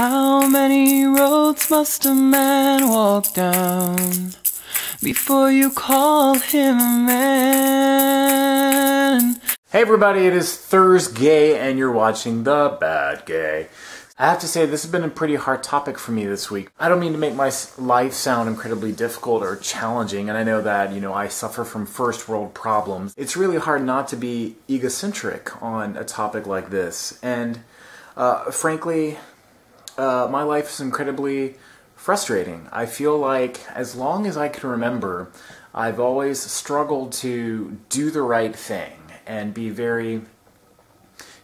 How many roads must a man walk down before you call him a man? Hey everybody, it is Thursday and you're watching The Bad Gay. I have to say this has been a pretty hard topic for me this week. I don't mean to make my life sound incredibly difficult or challenging, and I know that, I suffer from first world problems. It's really hard not to be egocentric on a topic like this, and frankly, my life is incredibly frustrating. I feel like as long as I can remember, I've always struggled to do the right thing and be very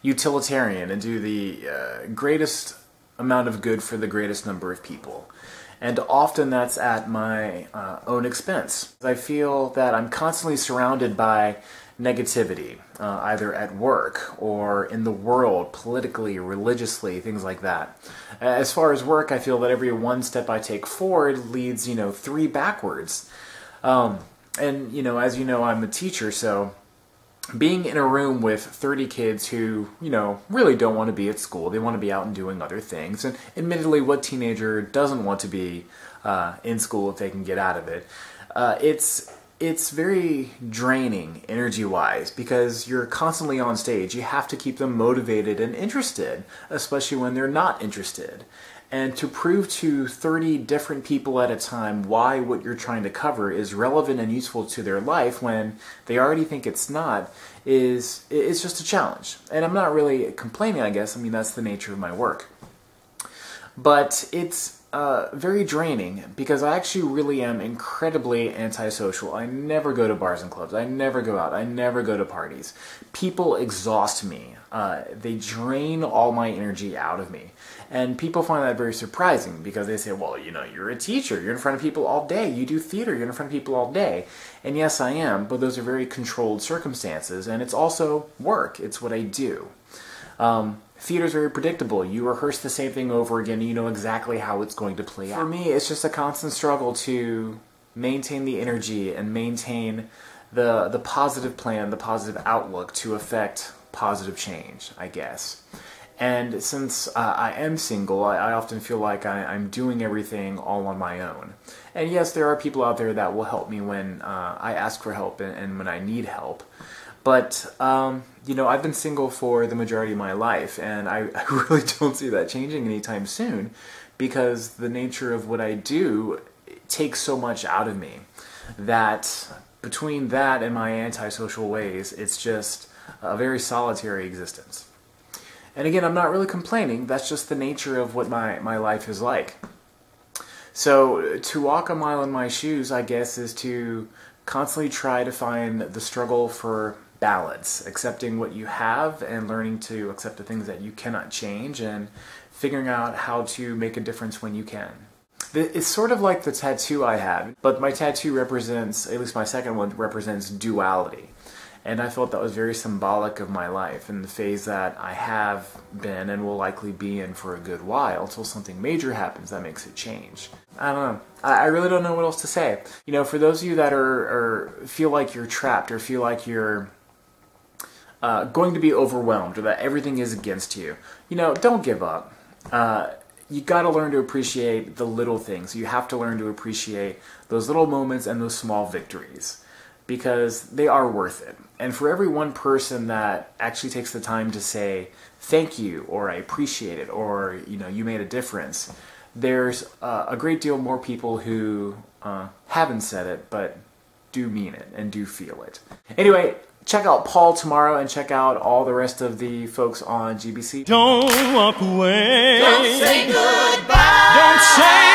utilitarian and do the greatest amount of good for the greatest number of people. And often that's at my own expense. I feel that I'm constantly surrounded by negativity, either at work or in the world, politically, religiously, things like that. As far as work, I feel that every one step I take forward leads, 3 backwards. And, as you know, I'm a teacher, so being in a room with 30 kids who, really don't want to be at school, they want to be out and doing other things, and admittedly, what teenager doesn't want to be in school if they can get out of it? It's very draining energy-wise because you're constantly on stage. You have to keep them motivated and interested, especially when they're not interested. And to prove to 30 different people at a time why what you're trying to cover is relevant and useful to their life when they already think it's not, it's just a challenge. And I'm not really complaining, I guess. I mean, that's the nature of my work. But it's very draining because I actually really am incredibly antisocial. I never go to bars and clubs. I never go out. I never go to parties. People exhaust me. They drain all my energy out of me. And people find that very surprising because they say, well, you're a teacher. You're in front of people all day. You do theater. You're in front of people all day. And yes, I am, but those are very controlled circumstances. And it's also work. It's what I do. Theater's very predictable. You rehearse the same thing over again, and you know exactly how it's going to play out. For me, it's just a constant struggle to maintain the energy and maintain the positive plan, the positive outlook to affect positive change, I guess. And since I am single, I often feel like I'm doing everything all on my own. And yes, there are people out there that will help me when I ask for help and when I need help. But, I've been single for the majority of my life, and I really don't see that changing anytime soon because the nature of what I do takes so much out of me that between that and my antisocial ways, it's just a very solitary existence. And again, I'm not really complaining. That's just the nature of what my life is like. So to walk a mile in my shoes, I guess, is to constantly try to find the struggle for balance, accepting what you have and learning to accept the things that you cannot change and figuring out how to make a difference when you can. It's sort of like the tattoo I have, but my tattoo represents, at least my second one, represents duality. And I felt that was very symbolic of my life and the phase that I have been and will likely be in for a good while until something major happens that makes it change. I don't know. I really don't know what else to say. For those of you that feel like you're trapped or feel like you're going to be overwhelmed or that everything is against you, don't give up. You got to learn to appreciate the little things. You have to learn to appreciate those little moments and those small victories because they are worth it. And for every one person that actually takes the time to say thank you or I appreciate it or you made a difference, there's a great deal more people who haven't said it but do mean it and do feel it. Anyway, check out Paul tomorrow and check out all the rest of the folks on GBC. Don't walk away. Don't say goodbye. Don't say